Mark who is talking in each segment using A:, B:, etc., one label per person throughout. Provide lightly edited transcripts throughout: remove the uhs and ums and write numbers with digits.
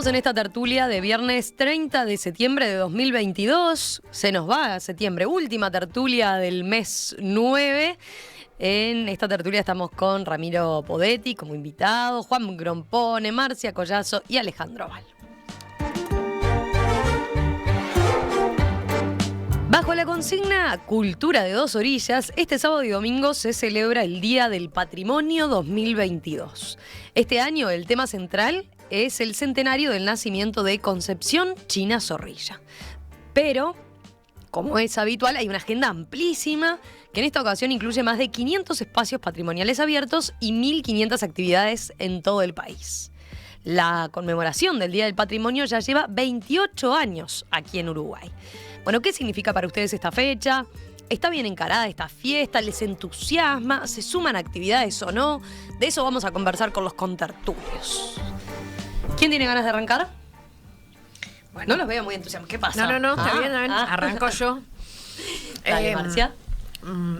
A: Estamos en esta tertulia de viernes 30 de septiembre de 2022. Se nos va a septiembre, última tertulia del mes 9. En esta tertulia estamos con Ramiro Podetti como invitado, Juan Grompone, Marcia Collazo y Alejandro Val. Bajo la consigna Cultura de dos orillas, este sábado y domingo se celebra el Día del Patrimonio 2022. Este año el tema central es el centenario del nacimiento de Concepción China Zorrilla. Pero, como es habitual, hay una agenda amplísima que en esta ocasión incluye más de 500 espacios patrimoniales abiertos y 1.500 actividades en todo el país. La conmemoración del Día del Patrimonio ya lleva 28 años aquí en Uruguay. Bueno, ¿qué significa para ustedes esta fecha? ¿Está bien encarada esta fiesta? ¿Les entusiasma? ¿Se suman actividades o no? De eso vamos a conversar con los contertulios. ¿Quién tiene ganas de arrancar? Bueno, no los veo muy entusiasmados. ¿Qué pasa?
B: No, está bien. Arranco yo.
A: Dale, Marcia.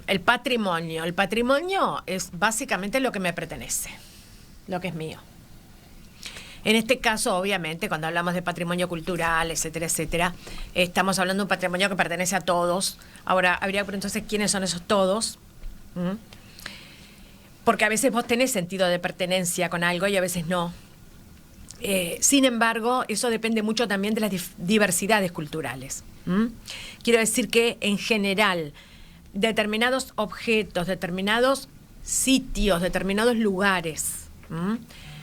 B: El patrimonio. El patrimonio es básicamente lo que me pertenece, lo que es mío. En este caso, obviamente, cuando hablamos de patrimonio cultural, etcétera, etcétera, estamos hablando de un patrimonio que pertenece a todos. Ahora, habría que preguntarse quiénes son esos todos. Porque a veces vos tenés sentido de pertenencia con algo y a veces no. Sin embargo, eso depende mucho también de las diversidades culturales. Quiero decir que, en general, determinados objetos, determinados sitios, determinados lugares,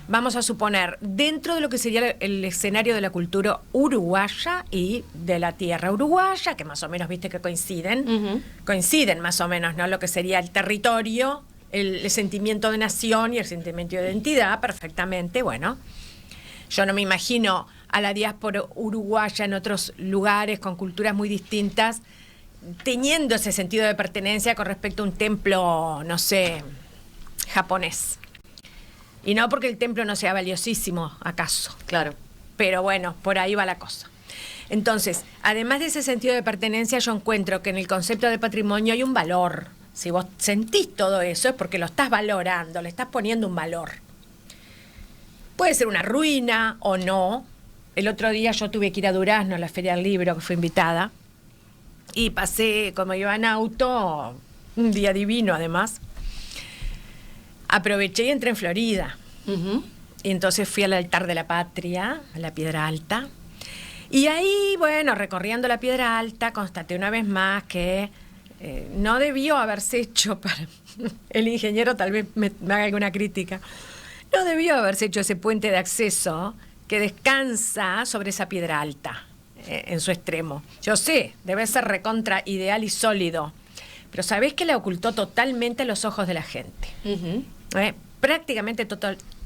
B: vamos a suponer, dentro de lo que sería el escenario de la cultura uruguaya y de la tierra uruguaya, que más o menos, viste que coinciden más o menos, ¿no? Lo que sería el territorio, el sentimiento de nación y el sentimiento de identidad, perfectamente, bueno. Yo no me imagino a la diáspora uruguaya en otros lugares con culturas muy distintas teniendo ese sentido de pertenencia con respecto a un templo, no sé, japonés. Y no porque el templo no sea valiosísimo, acaso.
A: Claro.
B: Pero bueno, por ahí va la cosa. Entonces, además de ese sentido de pertenencia, yo encuentro que en el concepto de patrimonio hay un valor. Si vos sentís todo eso es porque lo estás valorando, le estás poniendo un valor. Puede ser una ruina o no. El otro día yo tuve que ir a Durazno, a la Feria del Libro, que fui invitada, y pasé, como iba en auto, un día divino además. Aproveché y entré en Florida. Y entonces fui al altar de la patria, a la Piedra Alta. Y ahí, bueno, recorriendo la Piedra Alta, constaté una vez más que no debió haberse hecho para... El ingeniero tal vez me haga alguna crítica. No debió haberse hecho ese puente de acceso que descansa sobre esa Piedra Alta, en su extremo. Yo sé, debe ser recontra ideal y sólido, pero ¿sabés que la ocultó totalmente a los ojos de la gente? Prácticamente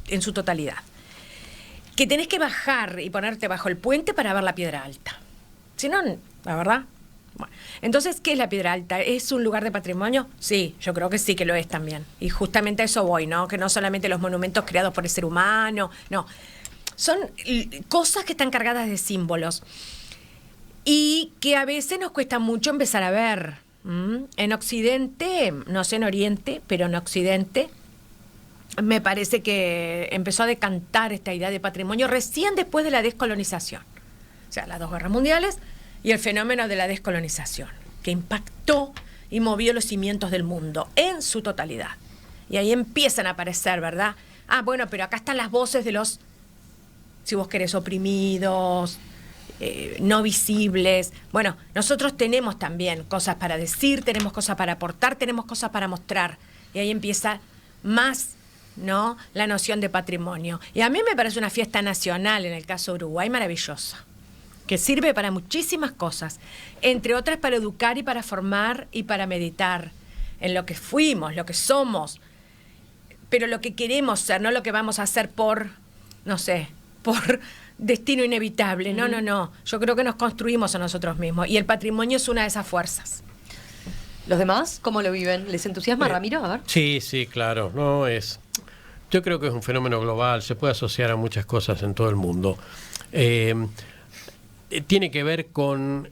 B: en su totalidad. Que tenés que bajar y ponerte bajo el puente para ver la Piedra Alta. Si no, la verdad. Bueno, entonces, ¿qué es la Piedra Alta? ¿Es un lugar de patrimonio? Sí, yo creo que sí que lo es también. Y justamente a eso voy, ¿no? Que no solamente los monumentos creados por el ser humano, no. Son cosas que están cargadas de símbolos y que a veces nos cuesta mucho empezar a ver. En Occidente, no sé en Oriente, pero en Occidente me parece que empezó a decantar esta idea de patrimonio recién después de la descolonización. O sea, las 2 guerras mundiales y el fenómeno de la descolonización, que impactó y movió los cimientos del mundo en su totalidad. Y ahí empiezan a aparecer, ¿verdad? Ah, bueno, pero acá están las voces de los, si vos querés, oprimidos, no visibles. Bueno, nosotros tenemos también cosas para decir, tenemos cosas para aportar, tenemos cosas para mostrar. Y ahí empieza más, ¿no?, la noción de patrimonio. Y a mí me parece una fiesta nacional, en el caso de Uruguay, maravillosa, que sirve para muchísimas cosas, entre otras para educar y para formar y para meditar en lo que fuimos, lo que somos, pero lo que queremos ser, no lo que vamos a hacer por, no sé, por destino inevitable. No. Yo creo que nos construimos a nosotros mismos y el patrimonio es una de esas fuerzas.
A: ¿Los demás cómo lo viven? ¿Les entusiasma, Ramiro? A ver.
C: Sí, claro. Yo creo que es un fenómeno global, se puede asociar a muchas cosas en todo el mundo. Tiene que ver con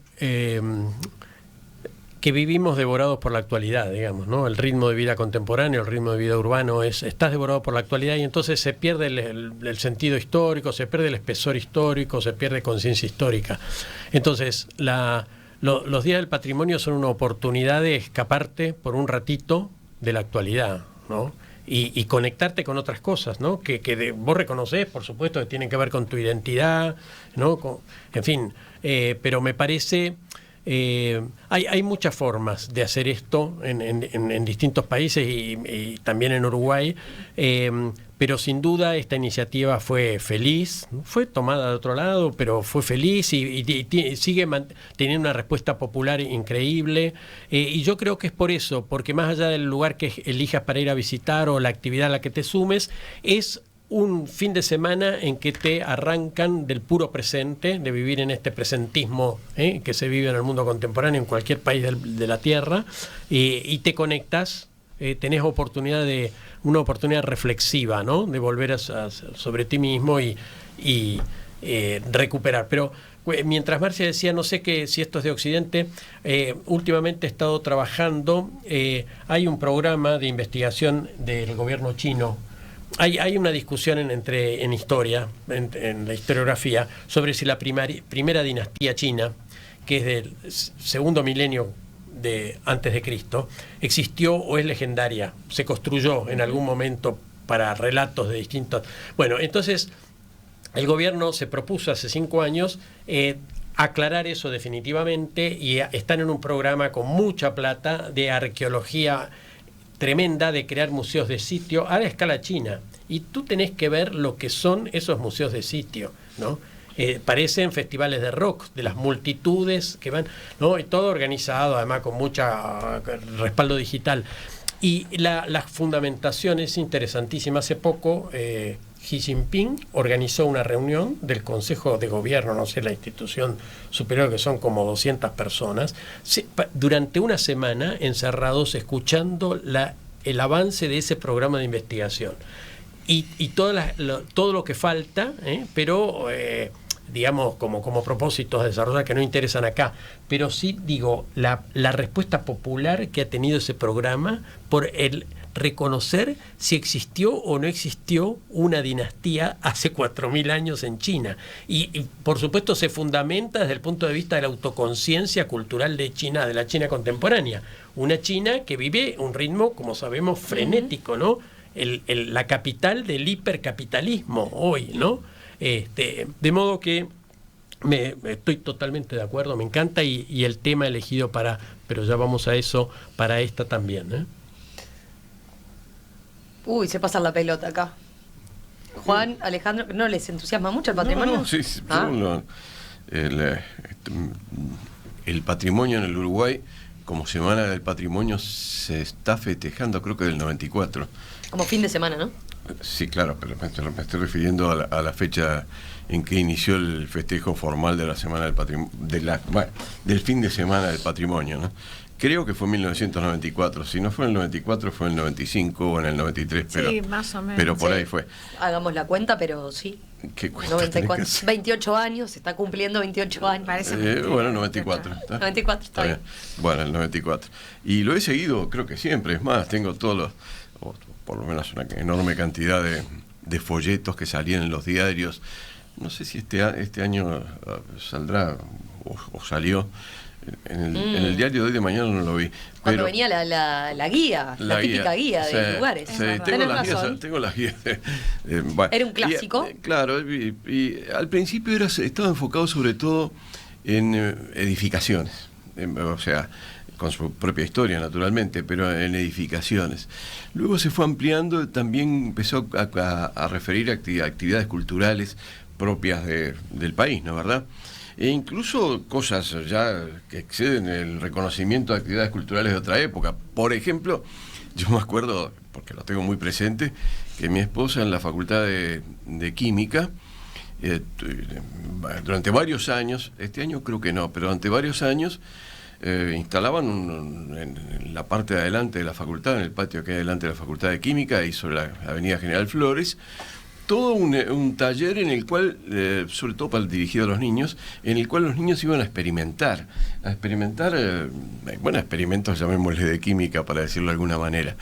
C: que vivimos devorados por la actualidad, digamos, ¿no? El ritmo de vida contemporáneo, el ritmo de vida urbano, estás devorado por la actualidad y entonces se pierde el sentido histórico, se pierde el espesor histórico, se pierde conciencia histórica. Entonces, los días del patrimonio son una oportunidad de escaparte por un ratito de la actualidad, ¿no? Y conectarte con otras cosas, ¿no? Que vos reconocés, por supuesto, que tienen que ver con tu identidad, ¿no? En fin, pero me parece... hay muchas formas de hacer esto en distintos países y también en Uruguay, pero sin duda esta iniciativa fue feliz, fue tomada de otro lado, pero fue feliz y sigue teniendo una respuesta popular increíble, y yo creo que es por eso, porque más allá del lugar que elijas para ir a visitar o la actividad a la que te sumes, es un fin de semana en que te arrancan del puro presente, de vivir en este presentismo que se vive en el mundo contemporáneo, en cualquier país de la Tierra, y te conectas, tenés una oportunidad reflexiva, ¿no? De volver sobre ti mismo y recuperar. Pero mientras Marcia decía, no sé si esto es de Occidente, últimamente he estado trabajando, hay un programa de investigación del gobierno chino. Hay una discusión en historia, en la historiografía, sobre si la primera dinastía china, que es del segundo milenio antes de Cristo, existió o es legendaria, se construyó en algún momento para relatos de distintos... Bueno, entonces el gobierno se propuso hace 5 años aclarar eso definitivamente, y están en un programa con mucha plata de arqueología tremenda, de crear museos de sitio a la escala china, y tú tenés que ver lo que son esos museos de sitio, ¿no? Parecen festivales de rock, de las multitudes que van, ¿no? Y todo organizado además con mucha respaldo digital, y la fundamentación es interesantísima. Hace poco Xi Jinping organizó una reunión del Consejo de Gobierno, no sé, la institución superior, que son como 200 personas, durante una semana encerrados escuchando el avance de ese programa de investigación y todo lo que falta, pero digamos como propósitos a desarrollar que no interesan acá, pero sí digo la respuesta popular que ha tenido ese programa por el reconocer si existió o no existió una dinastía hace 4.000 años en China. Y por supuesto se fundamenta desde el punto de vista de la autoconciencia cultural de China, de la China contemporánea. Una China que vive un ritmo, como sabemos, frenético, ¿no? La capital del hipercapitalismo hoy, ¿no? De modo que estoy totalmente de acuerdo, me encanta, y el tema elegido pero ya vamos a eso, para esta también, ¿eh?
A: Uy, se pasa la pelota acá. Juan, Alejandro, ¿no les entusiasma mucho el patrimonio?
D: No, sí, el patrimonio en el Uruguay, como Semana del Patrimonio, se está festejando, creo que del 94.
A: Como fin de semana, ¿no?
D: Sí, claro, pero me estoy refiriendo a la fecha en que inició el festejo formal de la Semana del Patrimonio, del fin de semana del patrimonio, ¿no? Creo que fue en 1994, si no fue en el 94 fue en el 95 o en el 93,
B: sí, más o menos,
D: pero por ahí fue.
A: Hagamos la cuenta, pero sí.
D: ¿Qué cuenta?
A: 94, 28 años, se está cumpliendo 28 años.
D: Bueno, 94. ¿está?
A: 94, está bien.
D: Bueno, el 94. Y lo he seguido, creo que siempre, es más, tengo o por lo menos una enorme cantidad de folletos que salían en los diarios. No sé si este año saldrá o salió. En el diario de hoy de mañana no lo vi.
A: Cuando venía la guía, la típica guía de lugares.
D: Sí, tengo las guías. Bueno,
A: era un clásico.
D: Claro, y al principio estaba enfocado sobre todo en edificaciones, o sea, con su propia historia naturalmente, pero en edificaciones. Luego se fue ampliando, también empezó a referir a actividades culturales propias del país, ¿no, verdad? E incluso cosas ya que exceden el reconocimiento de actividades culturales de otra época. Por ejemplo, yo me acuerdo, porque lo tengo muy presente, que mi esposa en la Facultad de Química, durante varios años, este año creo que no, pero durante varios años, instalaban en la parte de adelante de la facultad, en el patio que hay adelante de la Facultad de Química y sobre la Avenida General Flores, todo un taller en el cual, sobre todo dirigido a los niños, en el cual los niños iban a experimentar, experimentos, llamémosle de química, para decirlo de alguna manera.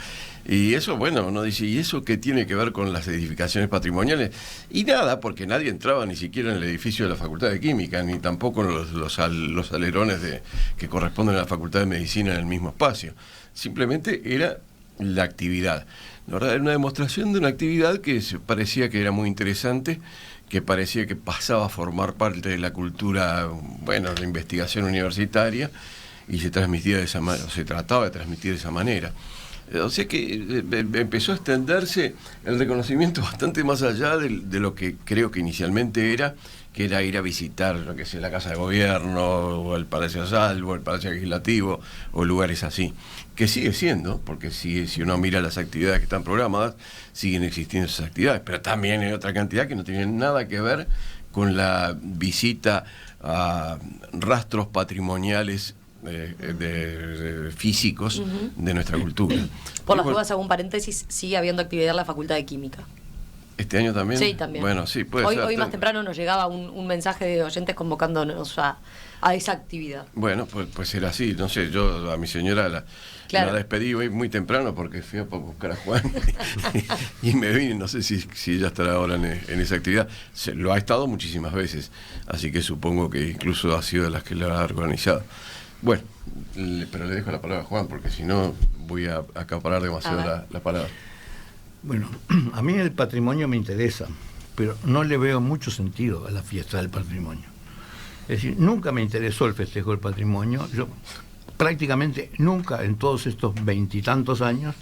D: Y eso, bueno, uno dice, ¿y eso qué tiene que ver con las edificaciones patrimoniales? Y nada, porque nadie entraba ni siquiera en el edificio de la Facultad de Química, ni tampoco en los alerones que corresponden a la Facultad de Medicina en el mismo espacio. Simplemente era la actividad. La verdad, era una demostración de una actividad que parecía que era muy interesante, que parecía que pasaba a formar parte de la cultura, bueno, la investigación universitaria, y se transmitía de esa manera, se trataba de transmitir de esa manera. O sea que empezó a extenderse el reconocimiento bastante más allá de lo que creo que inicialmente era, que era ir a visitar, lo que sea, la Casa de Gobierno, o el Palacio Salvo, el Palacio Legislativo, o lugares así. Que sigue siendo, porque si uno mira las actividades que están programadas, siguen existiendo esas actividades, pero también hay otra cantidad que no tienen nada que ver con la visita a rastros patrimoniales físicos de nuestra cultura.
A: Por las dudas, hago un paréntesis, sigue habiendo actividad en la Facultad de Química.
D: ¿Este año también?
A: Sí, también.
D: Bueno, sí, puede ser.
A: Hoy más temprano nos llegaba un mensaje de oyentes convocándonos a esa actividad.
D: Bueno, pues era así. No sé, yo a mi señora la despedí hoy muy temprano porque fui a buscar a Juan y me vine. No sé si ella estará ahora en esa actividad. Lo ha estado muchísimas veces, así que supongo que incluso ha sido de las que la ha organizado. Bueno, pero le dejo la palabra a Juan, porque si no voy a acaparar demasiado la palabra.
E: Bueno, a mí el patrimonio me interesa, pero no le veo mucho sentido a la fiesta del patrimonio. Es decir, nunca me interesó el festejo del patrimonio. Yo prácticamente nunca en todos estos 20 y tantos años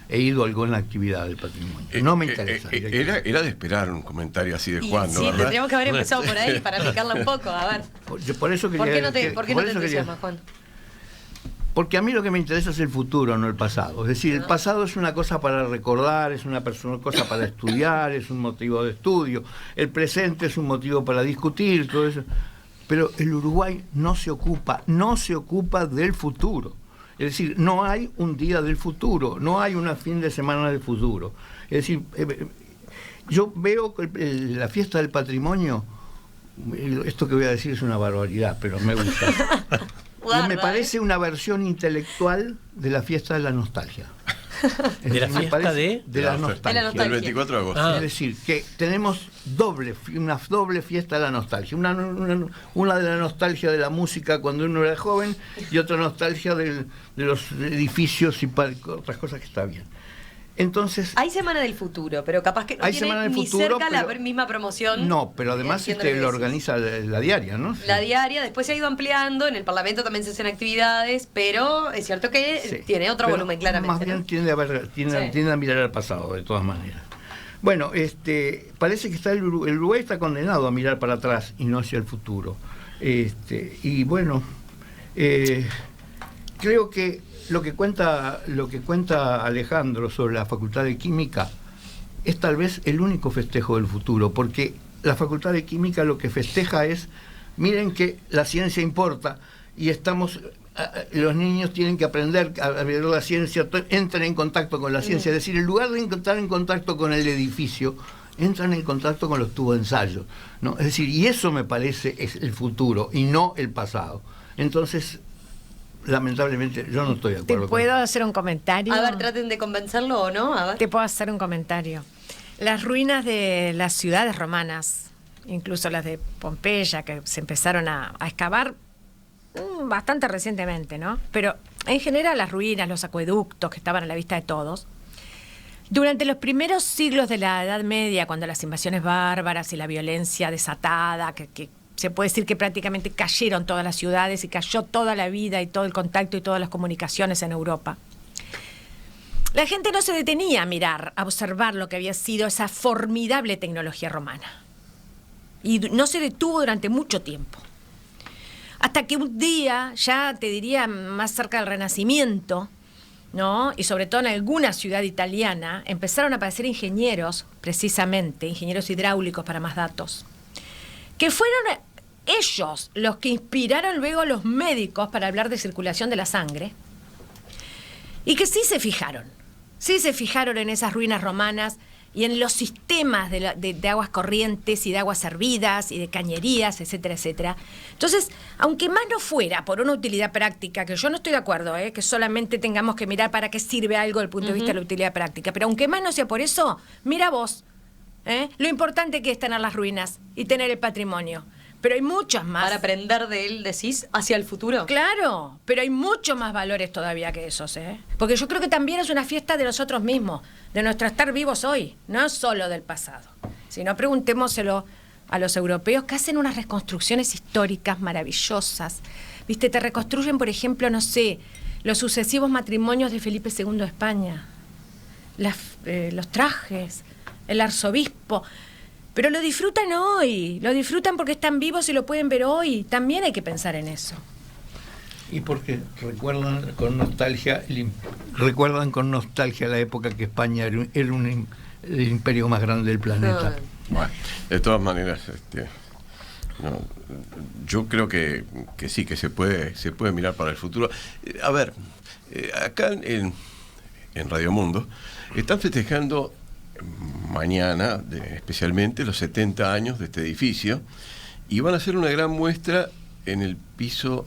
E: he ido a alguna actividad del patrimonio. No me interesa.
D: Era de esperar un comentario así de Juan, ¿no?
A: Sí,
D: ¿verdad?
A: tendríamos que haber empezado por ahí para picarla un poco, a ver.
E: Por eso quería,
A: ¿Por qué no te entusiasmas, Juan?
E: Porque a mí lo que me interesa es el futuro, no el pasado. Es decir, el pasado es una cosa para recordar, es una cosa para estudiar, es un motivo de estudio. El presente es un motivo para discutir, todo eso. Pero el Uruguay no se ocupa del futuro. Es decir, no hay un día del futuro, no hay una fin de semana del futuro. Es decir, yo veo que la fiesta del patrimonio, esto que voy a decir es una barbaridad, pero me gusta. Me parece una versión intelectual de la fiesta de la nostalgia.
C: ¿De la fiesta
E: de la nostalgia?
D: Del 24 de agosto.
E: Es decir, que tenemos una doble fiesta de la nostalgia. Una de la nostalgia de la música cuando uno era joven y otra nostalgia de los edificios y otras cosas que está bien. Entonces,
A: hay Semana del Futuro, pero capaz que no tiene ni cerca la misma promoción.
E: No, pero además lo organiza la diaria, ¿no?
A: La diaria, después se ha ido ampliando, en el Parlamento también se hacen actividades, pero es cierto que tiene otro volumen, claramente.
E: Más bien tiende a mirar al pasado, de todas maneras. Bueno, parece que el Uruguay está condenado a mirar para atrás y no hacia el futuro. Y bueno, creo que lo que cuenta Alejandro sobre la Facultad de Química es tal vez el único festejo del futuro, porque la Facultad de Química lo que festeja es, miren que la ciencia importa y los niños tienen que aprender a ver la ciencia, entran en contacto con la ciencia, es decir, en lugar de entrar en contacto con el edificio, entran en contacto con los tubos de ensayo, ¿no? Es decir, y eso me parece es el futuro y no el pasado. Entonces, lamentablemente yo no estoy de acuerdo.
B: ¿Te puedo hacer un comentario?
A: A ver, traten de convencerlo o no. A ver.
B: Te puedo hacer un comentario. Las ruinas de las ciudades romanas, incluso las de Pompeya, que se empezaron a excavar bastante recientemente, ¿no? Pero en general las ruinas, los acueductos que estaban a la vista de todos, durante los primeros siglos de la Edad Media, cuando las invasiones bárbaras y la violencia desatada, que se puede decir que prácticamente cayeron todas las ciudades y cayó toda la vida y todo el contacto y todas las comunicaciones en Europa. La gente no se detenía a mirar, a observar lo que había sido esa formidable tecnología romana. Y no se detuvo durante mucho tiempo. Hasta que un día, ya te diría más cerca del Renacimiento, ¿no? Y sobre todo en alguna ciudad italiana, empezaron a aparecer ingenieros, precisamente, ingenieros hidráulicos para más datos, que fueron ellos los que inspiraron luego a los médicos para hablar de circulación de la sangre, y que sí se fijaron en esas ruinas romanas y en los sistemas de aguas corrientes y de aguas servidas y de cañerías, etcétera, etcétera. Entonces, aunque más no fuera por una utilidad práctica, que yo no estoy de acuerdo, que solamente tengamos que mirar para qué sirve algo desde el punto de vista de la utilidad práctica, pero aunque más no sea por eso, mira vos, lo importante que es tener las ruinas y tener el patrimonio. Pero hay muchas más.
A: Para aprender de él, decís, hacia el futuro.
B: Claro, pero hay muchos más valores todavía que esos, Porque yo creo que también es una fiesta de nosotros mismos, de nuestro estar vivos hoy, no solo del pasado. Si no, preguntémoselo a los europeos que hacen unas reconstrucciones históricas maravillosas. Viste, te reconstruyen, por ejemplo, no sé, los sucesivos matrimonios de Felipe II de España, los trajes, el arzobispo. Pero lo disfrutan hoy, lo disfrutan porque están vivos y lo pueden ver hoy. También hay que pensar en eso.
E: Y porque recuerdan con nostalgia la época que España era el imperio más grande del planeta.
D: Bueno, de todas maneras, yo creo que sí, que se puede mirar para el futuro. A ver, acá en Radio Mundo están festejando mañana, especialmente, los 70 años de este edificio, y van a hacer una gran muestra en el piso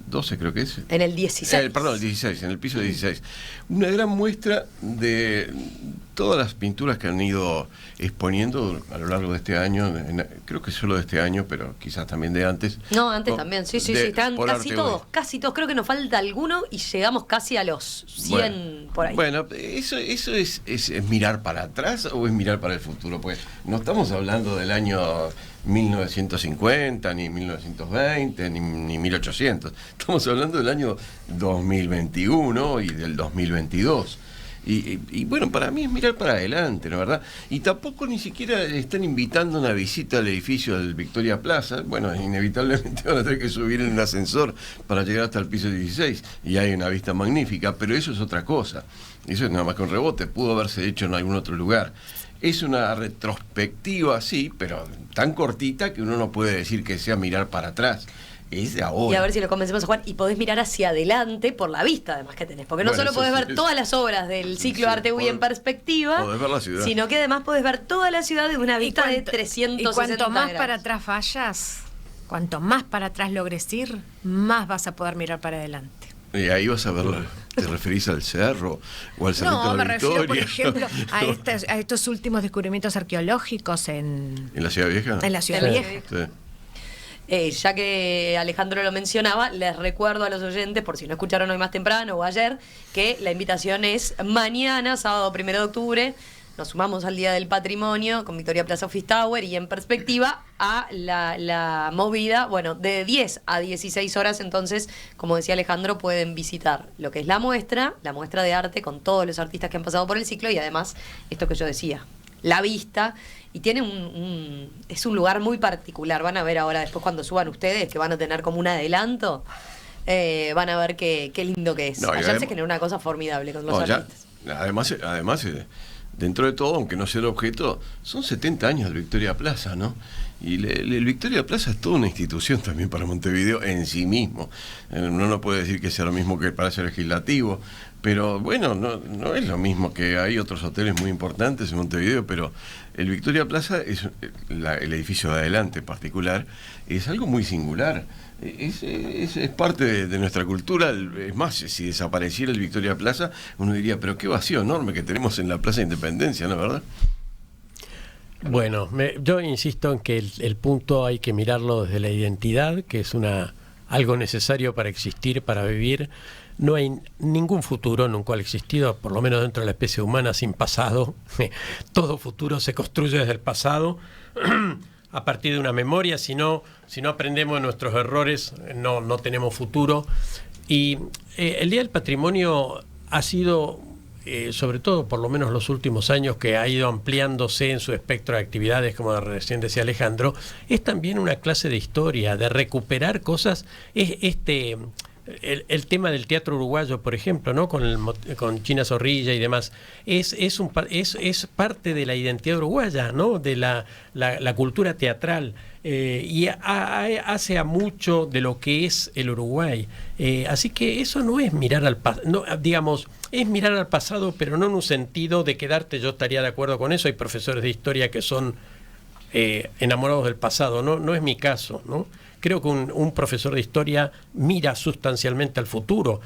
D: 12, creo que es.
A: En el 16.
D: Perdón, el 16, en el piso 16. Una gran muestra de todas las pinturas que han ido exponiendo a lo largo de este año, creo que solo de este año, pero quizás también de antes.
A: No, antes también, sí, están casi todos, creo que nos falta alguno y llegamos casi a los 100 por ahí.
D: Bueno, ¿eso es mirar para atrás o es mirar para el futuro? Pues no estamos hablando del año 1950, ni 1920, ni 1800. Estamos hablando del año 2021 y del 2022. Y bueno, para mí es mirar para adelante, ¿no, verdad? Y tampoco ni siquiera están invitando una visita al edificio del Victoria Plaza. Bueno, inevitablemente van a tener que subir en un ascensor para llegar hasta el piso 16. Y hay una vista magnífica, pero eso es otra cosa. Eso es nada más que un rebote. Pudo haberse hecho en algún otro lugar. Es una retrospectiva, sí, pero tan cortita que uno no puede decir que sea mirar para atrás. Es de ahora.
A: Y a ver si lo convencemos a Juan. Y podés mirar hacia adelante por la vista, además, que tenés. Porque no solo podés ver todas las obras del ciclo Arte Uy en perspectiva,
D: podés ver la ciudad,
A: sino que además podés ver toda la ciudad de una vista de 360
B: grados. Y cuanto más
A: grados.
B: Para atrás vayas, cuanto más para atrás logres ir, más vas a poder mirar para adelante.
D: Y ahí vas a ver, ¿te referís al cerro o al Cerrito de la Victoria?
B: No, me refiero, por ejemplo, a estos últimos descubrimientos arqueológicos en
D: la Ciudad Vieja.
B: En la Ciudad Vieja.
D: Sí.
A: Ya que Alejandro lo mencionaba, les recuerdo a los oyentes, por si no escucharon hoy más temprano o ayer, que la invitación es mañana, sábado 1 de octubre. Nos sumamos al Día del Patrimonio con Victoria Plaza Office Tower y en perspectiva a la movida, bueno, de 10 a 16 horas. Entonces, como decía Alejandro, pueden visitar lo que es la muestra de arte con todos los artistas que han pasado por el ciclo y además esto que yo decía, la vista. Y tiene es un lugar muy particular. Van a ver ahora, después cuando suban ustedes, que van a tener como un adelanto, van a ver qué lindo que es. Ayer se generó una cosa formidable con los artistas.
D: Además, dentro de todo, aunque no sea el objeto, son 70 años del Victoria Plaza, ¿no? Y el Victoria Plaza es toda una institución también para Montevideo en sí mismo. Uno no puede decir que sea lo mismo que el Palacio Legislativo, pero bueno, no es lo mismo, que hay otros hoteles muy importantes en Montevideo, pero el Victoria Plaza, el edificio de adelante en particular, es algo muy singular. Es parte de nuestra cultura. Es más, si desapareciera el Victoria Plaza, uno diría, pero qué vacío enorme que tenemos en la Plaza de Independencia, ¿no es verdad?
C: Bueno, yo insisto en que el punto hay que mirarlo desde la identidad, que es algo necesario para existir, para vivir. No hay ningún futuro nunca ha existido, por lo menos dentro de la especie humana, sin pasado. Todo futuro se construye desde el pasado, a partir de una memoria. Si no aprendemos de nuestros errores, no tenemos futuro. Y el Día del Patrimonio ha sido, sobre todo por lo menos los últimos años, que ha ido ampliándose en su espectro de actividades, como recién decía Alejandro, es también una clase de historia, de recuperar cosas. el tema del teatro uruguayo, por ejemplo, ¿no? Con China Zorrilla y demás, es parte de la identidad uruguaya, ¿no? De la cultura teatral, y hace a mucho de lo que es el Uruguay. Así que eso no es mirar al pasado, no, digamos, es mirar al pasado, pero no en un sentido de quedarte. Yo estaría de acuerdo con eso. Hay profesores de historia que son enamorados del pasado, no es mi caso, ¿no? Creo que un profesor de historia mira sustancialmente al futuro,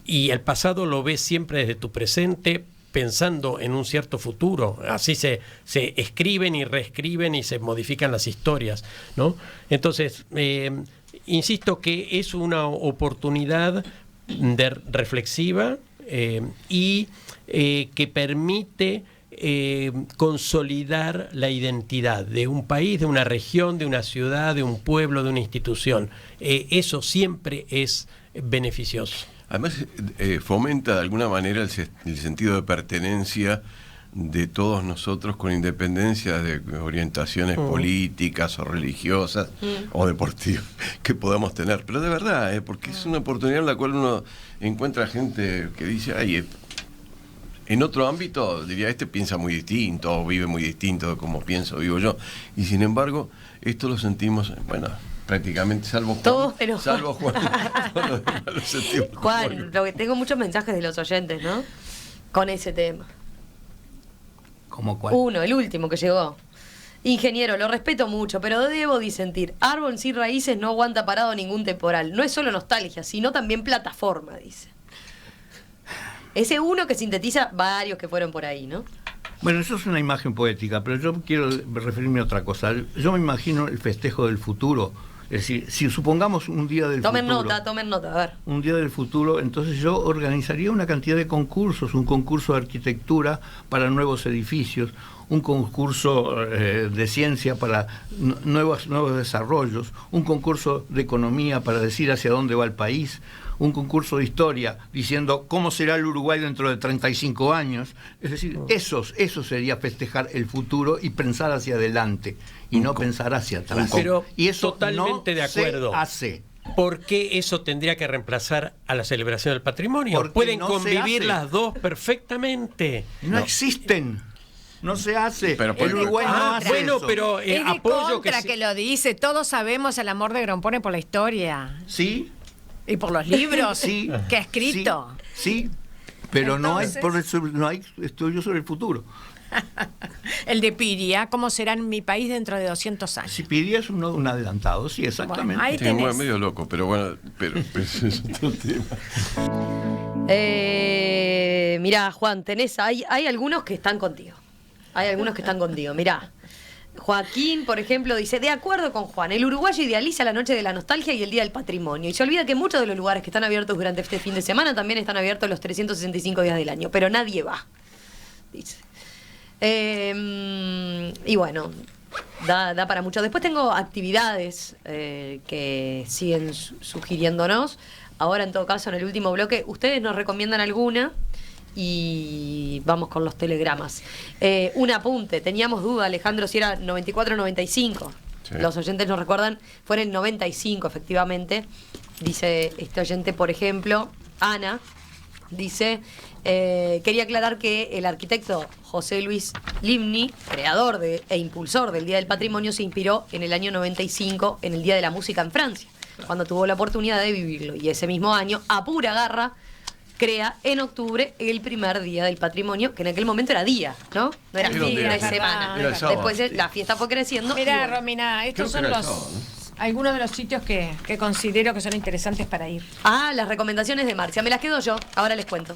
C: y el pasado lo ves siempre desde tu presente, pensando en un cierto futuro. Así se escriben y reescriben y se modifican las historias, ¿no? Entonces, insisto que es una oportunidad reflexiva, y que permite consolidar la identidad de un país, de una región, de una ciudad, de un pueblo, de una institución. Eso siempre es beneficioso.
D: Además, fomenta de alguna manera el sentido de pertenencia de todos nosotros, con independencia de orientaciones políticas o religiosas o deportivas que podamos tener. Pero de verdad, porque es una oportunidad en la cual uno encuentra gente que dice, ay, en otro ámbito diría, piensa muy distinto, o vive muy distinto de como pienso, vivo yo. Y sin embargo, esto lo sentimos, bueno, prácticamente, salvo Juan.
A: Todos, pero
D: salvo Juan. Lo sentimos
A: Juan, lo que tengo muchos mensajes de los oyentes, ¿no? Con ese tema.
E: ¿Cómo cuál?
A: Uno, el último que llegó. Ingeniero, lo respeto mucho, pero debo disentir. Árbol sin raíces no aguanta parado ningún temporal. No es solo nostalgia, sino también plataforma, dice. Ese uno que sintetiza varios que fueron por ahí, ¿no?
E: Bueno, eso es una imagen poética, pero yo quiero referirme a otra cosa. Yo me imagino el festejo del futuro. Es decir, si supongamos un día del
A: tomen
E: futuro...
A: Tomen nota, a ver.
E: Un día del futuro, entonces yo organizaría una cantidad de concursos, un concurso de arquitectura para nuevos edificios, un concurso de ciencia para nuevos desarrollos, un concurso de economía para decir hacia dónde va el país, un concurso de historia diciendo cómo será el Uruguay dentro de 35 años. Es decir, eso sería festejar el futuro y pensar hacia adelante y no pensar hacia atrás.
C: Pero
E: y eso
C: totalmente
E: no
C: de acuerdo.
E: se hace.
C: ¿Por qué eso tendría que reemplazar a la celebración del patrimonio?
E: Porque
C: pueden
E: no
C: convivir
E: se hace.
C: las dos perfectamente.
E: No existen. No se hace.
D: Pero
E: el Uruguay no hace
C: bueno,
E: eso.
C: pero
B: Es de
C: apoyo
B: contra
C: que
B: que lo dice. Todos sabemos el amor de Grompone por la historia
E: Sí,
B: y por los libros
E: sí,
B: que ha escrito.
E: Sí, pero
B: Entonces-
E: no hay estudios sobre el futuro.
B: El de Piria, ¿cómo será en mi país dentro de 200 años?
E: Si pidias un adelantado, sí, exactamente.
B: Bueno, ahí
D: Sí,
B: tenés.
D: medio loco, pero bueno, pero eso es otro tema.
A: Mirá, Juan, hay algunos que están contigo. Hay algunos que están contigo. Mirá, Joaquín, por ejemplo, dice, de acuerdo con Juan, el uruguayo idealiza la noche de la nostalgia y el día del patrimonio. Y se olvida que muchos de los lugares que están abiertos durante este fin de semana también están abiertos los 365 días del año. Pero nadie va, dice. Y bueno, da para mucho. Después tengo actividades que siguen sugiriéndonos. Ahora, en todo caso, en el último bloque, ustedes nos recomiendan alguna y vamos con los telegramas. Un apunte, teníamos duda, Alejandro, si era 94 o 95. Sí. Los oyentes nos recuerdan, fue en el 95, efectivamente. Dice este oyente, por ejemplo, Ana, dice... quería aclarar que el arquitecto José Luis Livni, creador e impulsor del Día del Patrimonio, se inspiró en el año 95 en el Día de la Música en Francia, cuando tuvo la oportunidad de vivirlo. Y ese mismo año, a pura garra, crea en octubre el primer Día del Patrimonio, que en aquel momento era día, ¿no? No era fin de semana.
D: Era el sábado.
A: Después la fiesta fue creciendo.
B: Mirá, Romina, estos son algunos de los sitios que considero que son interesantes para ir.
A: Ah, las recomendaciones de Marcia. Me las quedo yo, ahora les cuento.